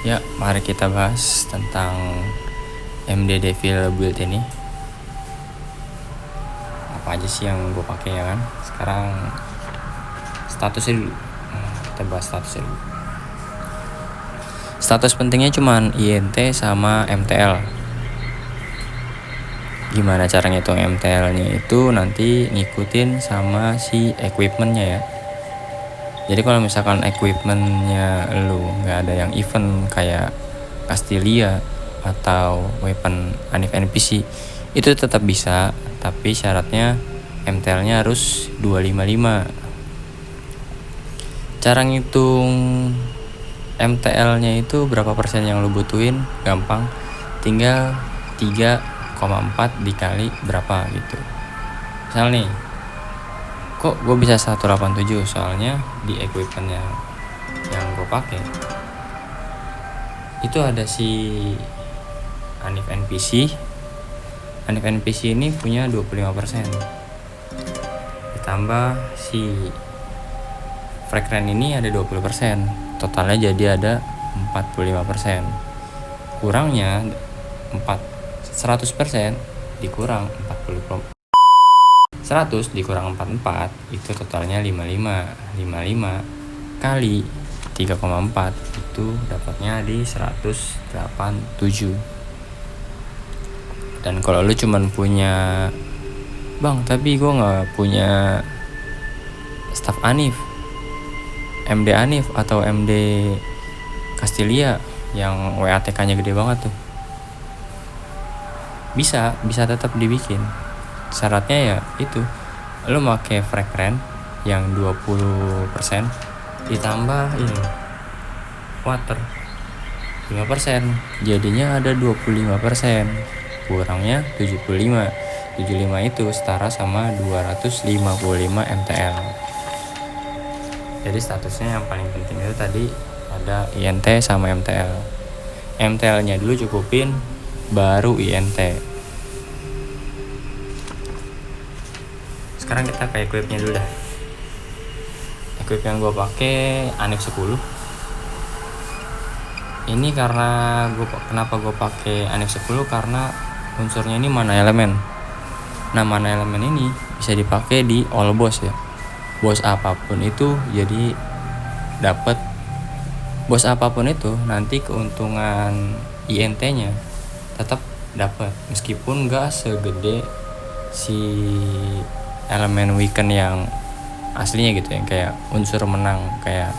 Ya, mari kita bahas tentang MD Devil build ini. Apa aja sih yang gue pakai ya kan? Sekarang statusnya dulu. Kita bahas statusnya dulu. Status pentingnya cuman INT sama MTL. Gimana cara ngitung MTL-nya itu nanti ngikutin sama si equipment-nya ya. Jadi kalau misalkan equipment-nya lu nggak ada yang event kayak Castelia atau weapon Anif NPC, itu tetap bisa, tapi syaratnya MTL-nya harus 255. Cara ngitung MTL-nya itu berapa persen yang lu butuhin, gampang, tinggal 3,4 dikali berapa gitu. Misal nih, kok gue bisa 187, soalnya di equipment yang gue pakai itu ada si Anif NPC. Anif NPC ini punya 25%, ditambah si Fragran ini ada 20%, totalnya jadi ada 45%. Kurangnya 100% dikurang 100 dikurang 44 itu totalnya 55 kali 3,4 itu dapatnya di 187. Dan kalau lu cuman punya, bang tapi gue nggak punya staff Anif, MD Anif atau MD Castelia yang WATK-nya gede banget tuh, bisa tetap dibikin. Syaratnya ya itu, lu pakai Fragran yang 20% ditambah ini water 5%, jadinya ada 25%, kurangnya 75 itu setara sama 255 MTL. Jadi statusnya yang paling penting itu tadi ada INT sama MTL. MTL-nya dulu cukupin, baru INT. Sekarang kita ke equipnya dulu dah. Equip yang gue pakai Anif 10. Ini karena kenapa gue pakai Anif 10, karena unsurnya ini mana elemen. Nah, mana elemen ini bisa dipakai di all boss ya. Boss apapun itu, jadi dapat bos apapun itu nanti keuntungan INT-nya tetap dapat, meskipun nggak segede si elemen weaken yang aslinya gitu, yang kayak unsur menang kayak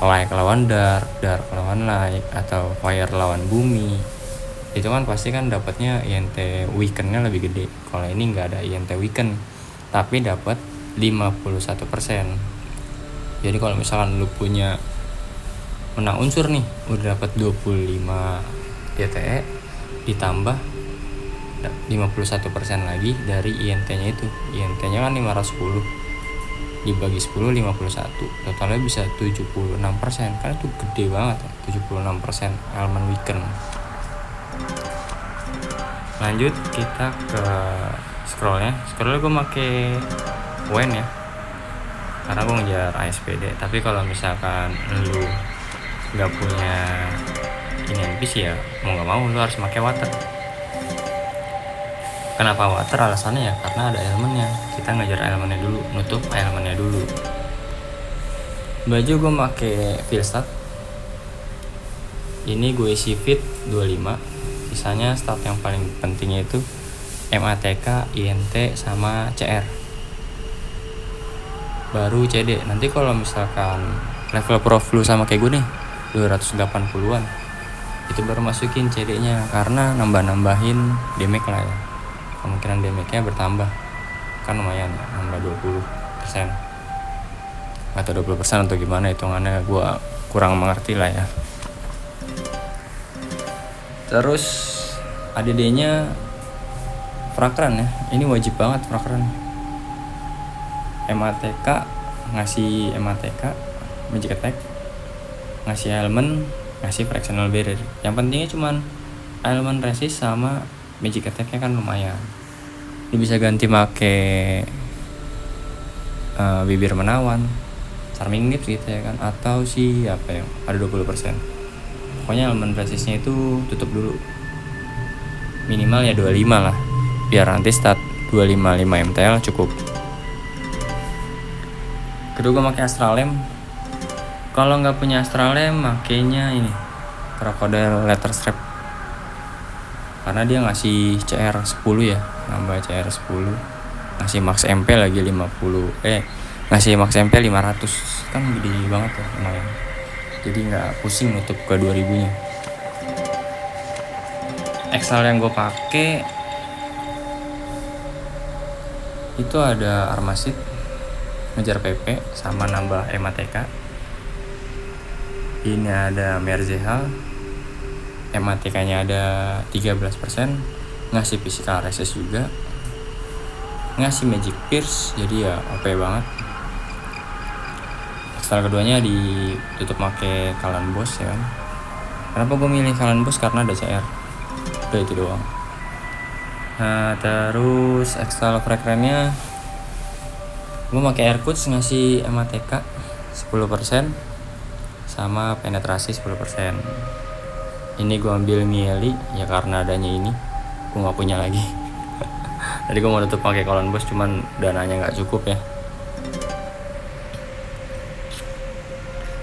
light lawan dark lawan light, atau fire lawan bumi. Itu kan pasti kan dapatnya INT weaken-nya lebih gede. Kalau ini nggak ada INT weaken, tapi dapat 51%. Jadi kalau misalkan lu punya menang unsur nih, udah dapat 25 DTE ditambah 51% lagi dari INT-nya itu. INT-nya kan 510 dibagi 10 51, totalnya bisa 76%. Kan itu gede banget ya, 76% elemen weaken. Lanjut kita ke scrollnya gue pakai Wen ya, karena gue ngejar ASPD. Tapi kalau misalkan lu nggak punya ini NPC ya, mau nggak mau lu harus pakai water. Kenapa water? Alasannya ya karena ada elemennya, kita ngejar elemennya dulu, nutup elemennya dulu. Baju gue pakai Filstat, ini gue isi fit 25. Sisanya stat yang paling pentingnya itu MATK, INT, sama CR, baru CD. Nanti kalau misalkan level pro flu sama kayak gue nih 280-an, itu baru masukin CD-nya, karena nambah-nambahin damage lah ya, kemungkinan damage-nya bertambah kan lumayan ya, nambah 20% atau 20% atau gimana hitungannya, gue kurang mengerti lah ya. Terus ADD-nya Fragran ya, ini wajib banget Fragran. MATK, ngasih MATK Magic Attack, ngasih element, ngasih fractional barrier. Yang pentingnya cuman element resist sama Magic Attack-nya kan lumayan. Lu bisa ganti make bibir menawan, charming nips gitu ya kan, atau si apa yang ada 20%. pokoknya elemen presisnya itu tutup dulu, minimal ya 25 lah, biar nanti start 255 MTL cukup. Kedua gue pakai Astralem. Kalau nggak punya Astralem, makanya ini Crocodile letter strap, karena dia ngasih CR 10 ya, nambah CR 10, ngasih max MP lagi 50, ngasih max MP 500, kan gede banget ya, lumayan. Jadi nggak pusing nutup ke 2000 nya. XL yang gue pakai itu ada Armasit, ngejar PP sama nambah MATK. Ini ada Merzehal, MATK nya ada 13%, ngasih physical resist juga, ngasih magic pierce, jadi ya OP banget. XL keduanya ditutup pakai Kalan Boss ya kan. Kenapa gue milih Kalan Boss? Karena ada CR, udah itu doang. Nah terus XL fragrannya gue pakai Aircoach, ngasih MATK 10% sama penetrasi 10%. Ini gue ambil Miele ya karena adanya ini, gue nggak punya lagi. Tadi gue mau tutup pakai Kalan Boss, cuman dananya nggak cukup ya.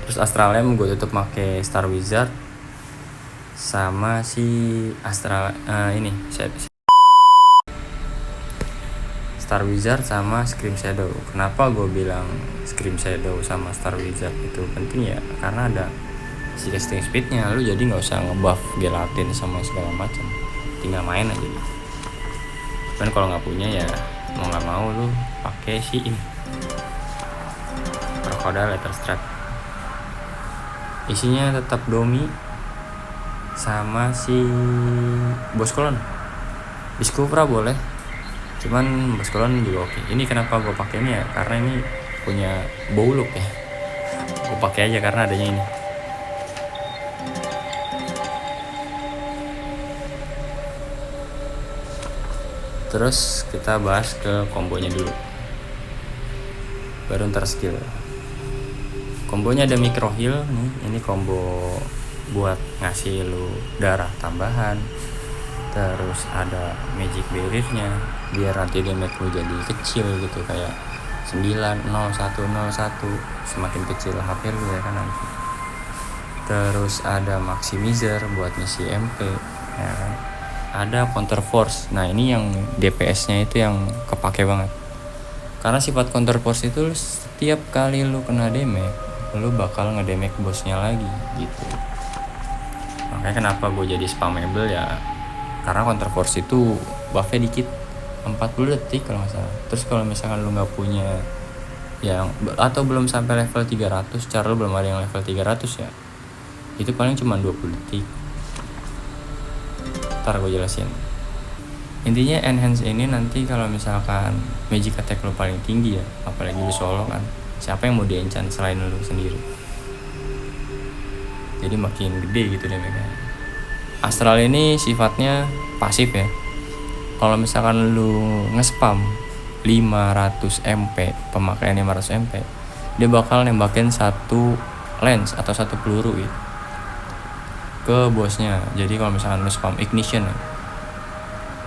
Terus Astralem gue tutup pakai Star Wizard sama si Star Wizard sama Scream Shadow. Kenapa gue bilang Scream Shadow sama Star Wizard itu penting ya? Karena ada si casting speednya, lu jadi nggak usah ngebuff gelatin sama segala macam, tinggal main aja gitu. Dan kalau nggak punya ya mau nggak mau lu pakai si ini Crocodile letter strap. Isinya tetap Domi sama si Boscolon. Discopra boleh, cuman Boscolon juga oke. Ini kenapa gue pakai ini ya? Karena ini punya bow look ya. Gue pakai aja karena adanya ini. Terus kita bahas ke kombonya dulu, baru ntar skill. Kombonya ada micro heal nih, ini combo buat ngasih lu darah tambahan. Terus ada magic barrier-nya biar nanti damage lu jadi kecil gitu, kayak 90101, semakin kecil HP lu ya kan nanti. Terus ada maximizer buat ngisi MP ya kan. Ada counter force. Nah ini yang DPS-nya itu yang kepake banget, karena sifat counter force itu setiap kali lu kena damage, lu bakal ngedamage bosnya lagi gitu. Makanya kenapa gue jadi spammable ya, karena counter force itu buffnya dikit, 40 detik kalau nggak salah. Terus kalau misalkan lu nggak punya yang atau belum sampai level 300, cara lu belum ada yang level 300 ya, itu paling cuma 20 detik. Ntar gue jelasin. Intinya enhance ini nanti kalau misalkan magic attack lu paling tinggi ya, apalagi lu solo kan, siapa yang mau di-enchant selain lu sendiri? Jadi makin gede gitu damage-nya. Astral ini sifatnya pasif ya. Kalau misalkan lu nge-spam 500 MP, pemakaian 500 MP, dia bakal nembakin satu lens atau satu peluru gitu ke bosnya. Jadi kalau misalkan lu spam ignition ya,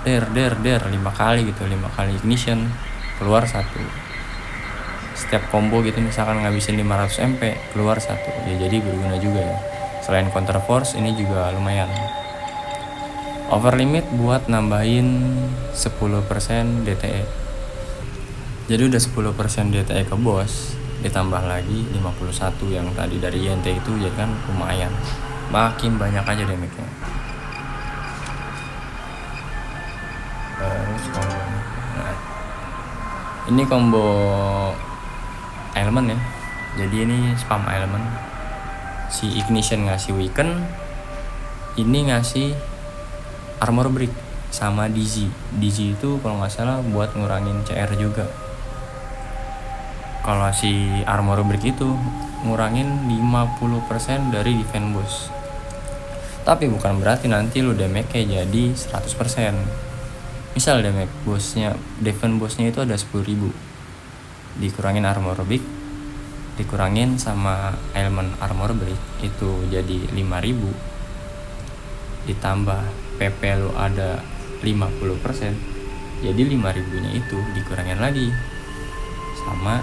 der 5 kali gitu, 5 kali ignition, keluar satu. Setiap combo gitu misalkan ngabisin 500 MP, keluar satu ya, jadi berguna juga ya. Selain counter force, ini juga lumayan over limit buat nambahin 10% DTE. Jadi udah 10% DTE ke bos, ditambah lagi 51 yang tadi dari INT itu, jadi kan lumayan, makin banyak aja damage-nya. Terus combo ini combo elemen ya. Jadi ini spam elemen. Si ignition ngasih weaken, ini ngasih armor break sama DZ. DZ itu kalau nggak salah buat ngurangin CR juga. Kalau si armor break itu ngurangin 50% dari defense boss. Tapi bukan berarti nanti lu damage-nya jadi 100%. Misal damage bossnya, defense bossnya itu ada 10.000, dikurangin armor break, dikurangin sama elemen armor break itu jadi 5.000, ditambah PP lu ada 50%, jadi 5.000 nya itu dikurangin lagi sama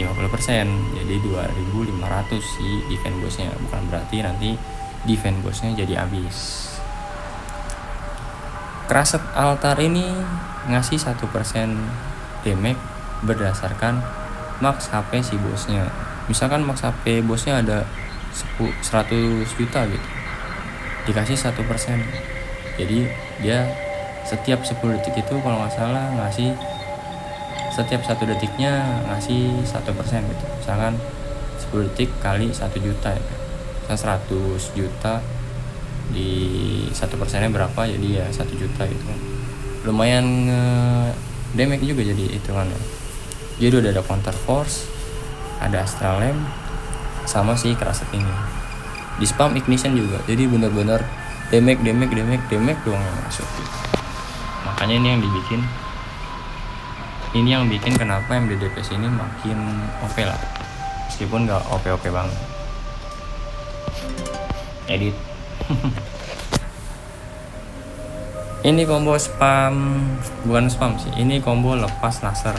50%, jadi 2.500 si event bosnya. Bukan berarti nanti event bosnya jadi habis. Kraset altar ini ngasih 1% damage berdasarkan max HP si bosnya. Misalkan max HP bosnya ada 100 juta gitu, dikasih 1%, jadi dia setiap 10 detik itu kalau nggak salah ngasih, setiap 1 detiknya ngasih 1% gitu. Misalkan 10 detik kali 1 juta ya, 100 juta di 1%-nya berapa, jadi ya 1 juta gitu kan. Lumayan damage juga jadi hitungannya. Jadi udah ada counter force, ada astral lamp, sama si kraset ini. Di spam ignition juga, jadi benar-benar damage doang yang masuk gitu. Makanya ini yang bikin kenapa MDDPS ini makin OP lah, meskipun gak OP banget. Edit. Ini combo bukan spam sih, ini combo lepas laser.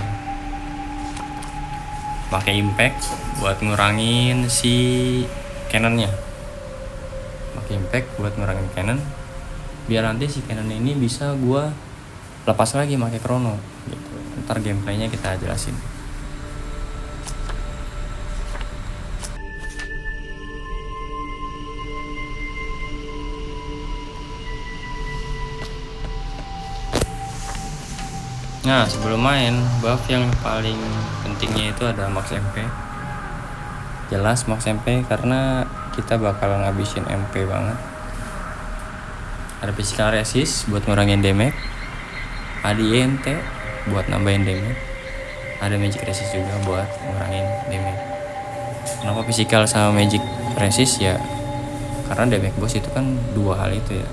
Pakai impact buat ngurangin si cannonnya. Pakai impact buat ngurangin cannon, biar nanti si cannon ini bisa gua lepas lagi pakai chrono gitu. Ntar gameplaynya kita jelasin. Nah, sebelum main, buff yang paling pentingnya itu ada max MP. Jelas max MP karena kita bakal ngabisin MP banget. Ada physical resist buat ngurangin damage, ada INT buat nambahin damage, ada magic resist juga buat ngurangin damage. Kenapa physical sama magic resist ya? Karena damage boss itu kan dua hal itu ya.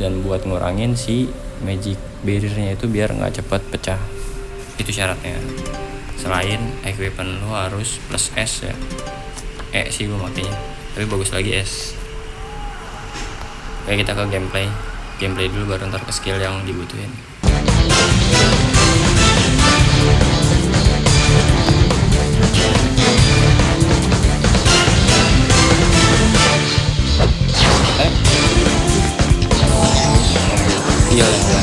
Dan buat ngurangin si magic barrier-nya itu biar nggak cepat pecah, itu syaratnya. Selain equipment lo harus plus S ya, sih gue makanya, tapi bagus lagi S. Oke, kita ke gameplay dulu baru ntar ke skill yang dibutuhin. Iya lah.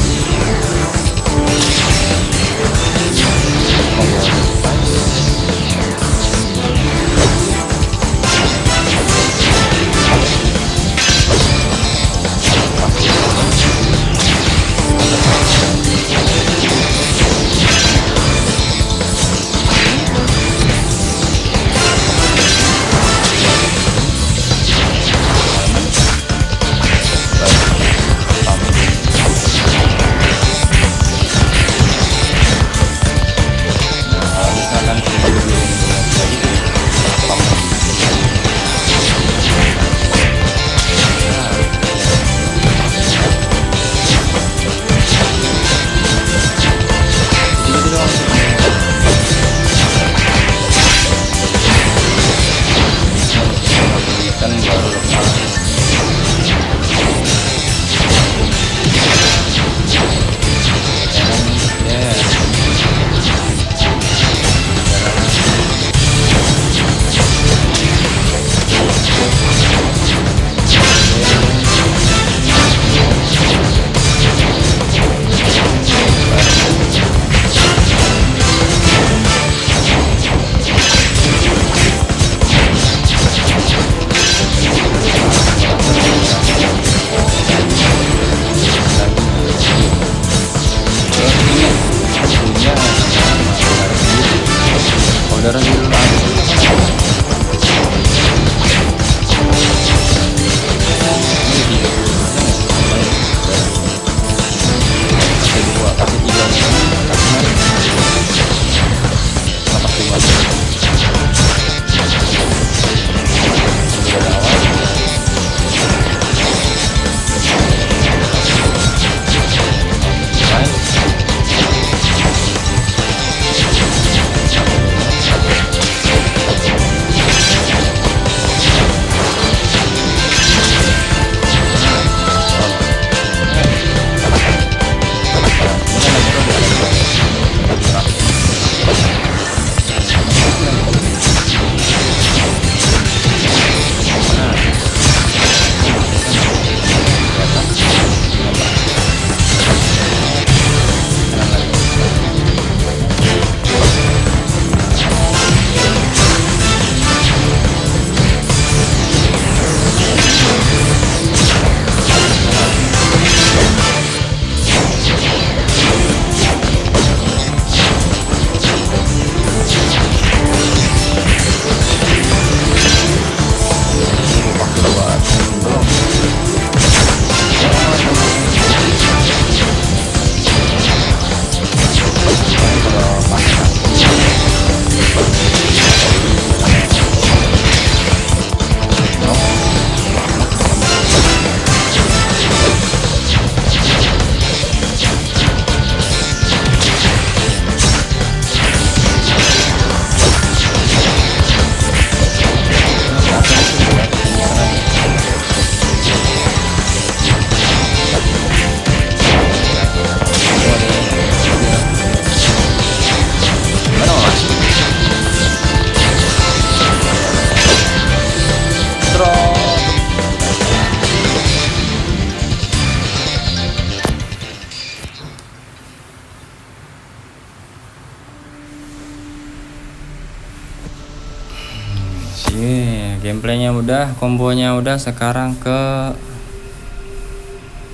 gameplaynya udah, kombonya udah, sekarang ke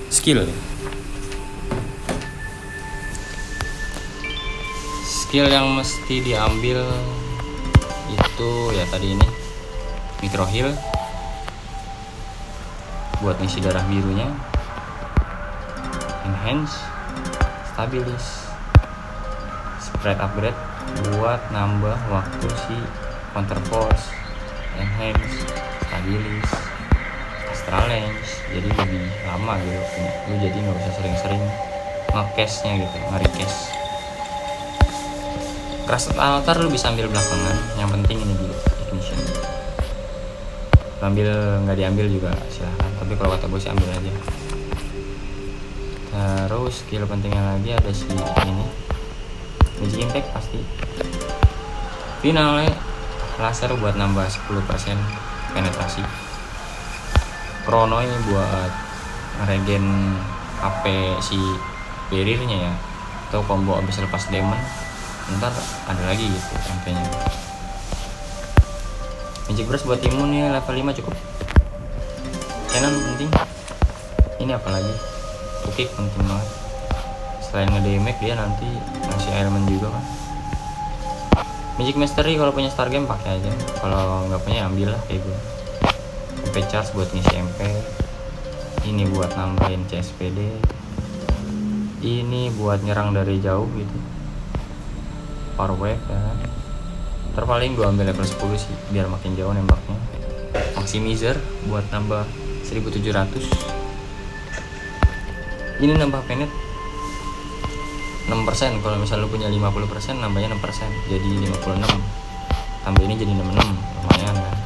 skill. Skill yang mesti diambil itu ya tadi ini micro heal buat ngisi darah birunya, enhance, stabilis, spread upgrade buat nambah waktu si counter force, enhance, stabilis, astral lens, jadi lebih lama gitu lu, jadi nggak usah sering-sering nge-cache nya gitu, nge-recache. Crash altar lu bisa ambil belakangan, yang penting ini dulu ignition. Ambil nggak diambil juga silahkan, tapi kalau kata gue sih ambil aja. Terus skill pentingnya lagi ada si ini magic impact pasti. Finalnya laser buat nambah 10% penetrasi. Chrono ini buat regen HP si barrier-nya ya, atau combo abis lepas demon ntar ada lagi gitu MP-nya. Magic brush buat imun nih level 5 cukup. Cannon penting. Ini apalagi Ukik penting banget, selain ngedamage dia nanti ngasih elemen juga kan. Magic Mastery kalau punya Star Game pakai aja, kalau nggak punya ambil lah kayak gue. MP charge buat ngisi MP, ini buat nambahin CSPD, ini buat nyerang dari jauh gitu, power wave ya. Terpaling gue ambil level 10 sih biar makin jauh nembaknya. Maximizer buat nambah 1700, ini nambah penet 6%. Kalau misal lu punya 50% nambahnya 6%, jadi 56, tambah ini jadi 66, lumayan kan.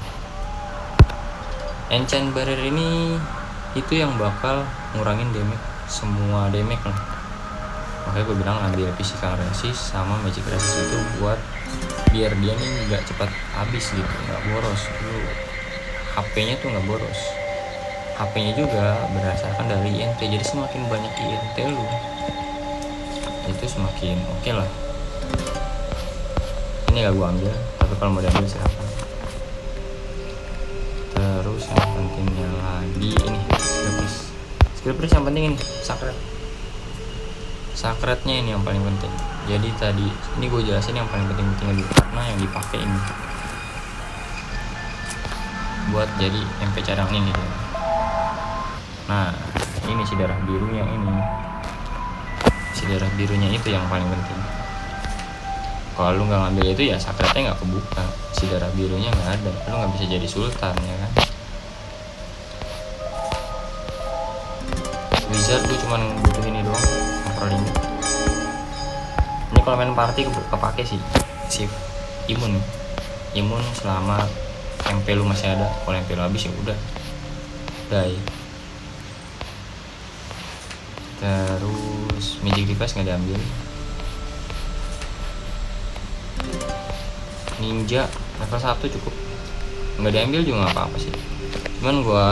Enchant barrier ini itu yang bakal ngurangin damage, semua damage lah. Makanya gue bilang ambil physical resist sama magic resist itu buat biar dia nih nggak cepat habis gitu, nggak boros. Lu HP-nya tuh nggak boros, HP-nya juga berdasarkan dari INT, jadi semakin banyak INT lu itu semakin oke lah. Ini gak gue ambil, tapi kalau mau diambil silahkan. Terus yang pentingnya lagi ini skill priest yang penting ini sakretnya ini yang paling penting. Jadi tadi ini gue jelasin yang paling penting-pentingnya dulu, karena yang dipakai ini buat jadi MP cadang ini gitu. Nah ini si darah birunya ini, si darah birunya itu yang paling penting. Kalau lu nggak ngambil itu ya sakretnya nggak kebuka, si darah birunya nggak ada, lu nggak bisa jadi sultan ya kan. Wizard gue cuman butuh ini doang, controlling. Ini kalau main party kepake sih shift imun selama MP lu masih ada. Kalau MP lu habis ya udah die. Terus magic device nggak diambil. Ninja level 1 cukup, nggak diambil juga nggak apa-apa sih, cuman gua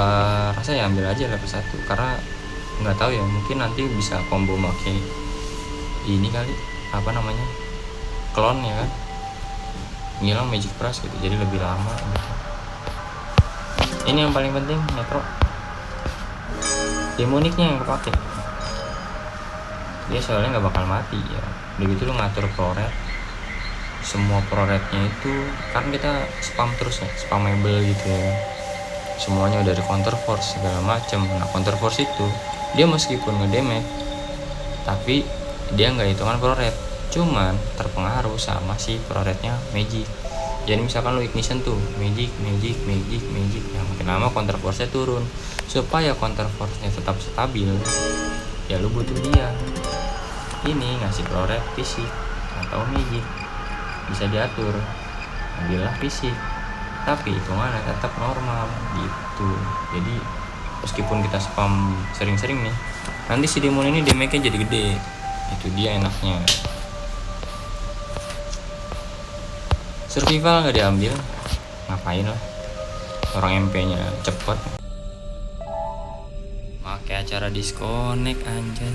rasa ya ambil aja level 1, karena nggak tahu ya, mungkin nanti bisa combo make ini kali, apa namanya, clone ya kan, ngilang magic brush gitu, jadi lebih lama gitu. Ini yang paling penting metro demoniknya yang kepake, dia soalnya nggak bakal mati ya. Begitu lu ngatur proret, semua proretnya itu kan kita spam terus ya, spamable gitu ya, semuanya udah ada counter force segala macam. Nah counter force itu dia meskipun ngedamage tapi dia nggak hitungan proret, cuman terpengaruh sama si proretnya magic. Jadi misalkan lu ignition tuh magic ya, makin lama counter force nya turun. Supaya counter force nya tetap stabil ya lu butuh dia ini ngasih proret fisik atau magic, bisa diatur, ambillah fisik tapi hitungannya tetap normal gitu. Jadi meskipun kita spam sering-sering nih, nanti si demon ini damage-nya jadi gede, itu dia enaknya. Survival nggak diambil, ngapain lah, orang MP-nya cepet. Pakai acara disconnect anjay.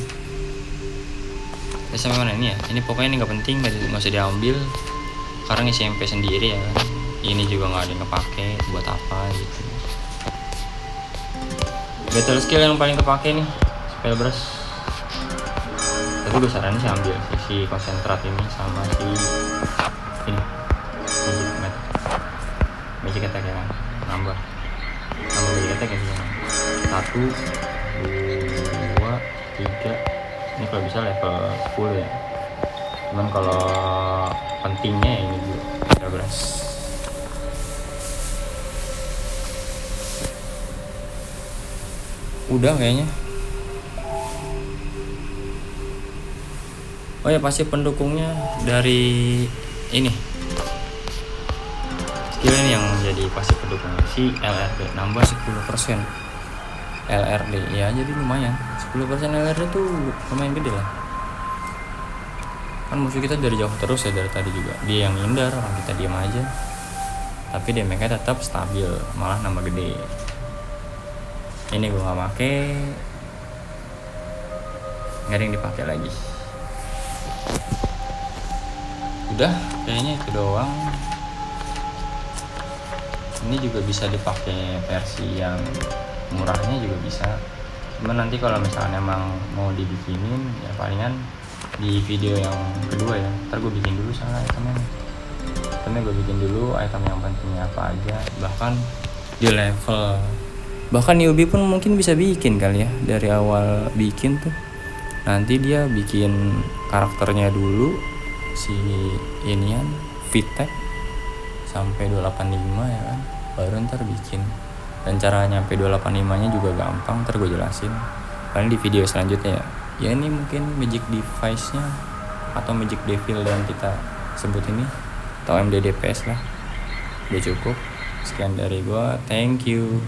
Sampai mana ini ya? Ini pokoknya ini nggak penting, nggak usah diambil karena ngisi MP sendiri ya kan. ini juga nggak ada yang kepake, buat apa gitu. Battle skill yang paling kepake nih spell brush, tapi gue saranin sih ambil si konsentrat ini sama si ini magic attack ya kan, nambah magic attack ya sih, 1 2 3. Ini kalau bisa level full ya, cuman kalau pentingnya ini dulu spell brush. Udah kayaknya. Oh ya, pasti pendukungnya dari ini skill ini yang menjadi pasti pendukungnya, si LRD nambah 10% LRD ya, jadi lumayan 10% LRD tuh lumayan gede lah. Kan musuh kita dari jauh terus ya, dari tadi juga dia yang ngindar, orang kita diam aja, tapi damage-nya tetap stabil, malah nambah gede. Ini gue gak pake, gak ada yang dipakai lagi. Udah kayaknya itu doang. Ini juga bisa dipakai versi yang murahnya juga bisa, cuman nanti kalau misalnya emang mau dibikinin ya palingan di video yang kedua ya. Ntar gue bikin dulu soalnya itemnya gue bikin dulu item yang pentingnya apa aja, bahkan di level, bahkan newbie pun mungkin bisa bikin kali ya. Dari awal bikin tuh nanti dia bikin karakternya dulu, si inian Vitek sampai 285 ya kan, baru ntar bikin. Dan cara nyampe 285 nya juga gampang, ntar gue jelasin paling di video selanjutnya ya. Ya ini mungkin magic device nya atau magic devil yang kita sebut ini, atau MDDPS lah. Udah cukup, sekian dari gue, thank you.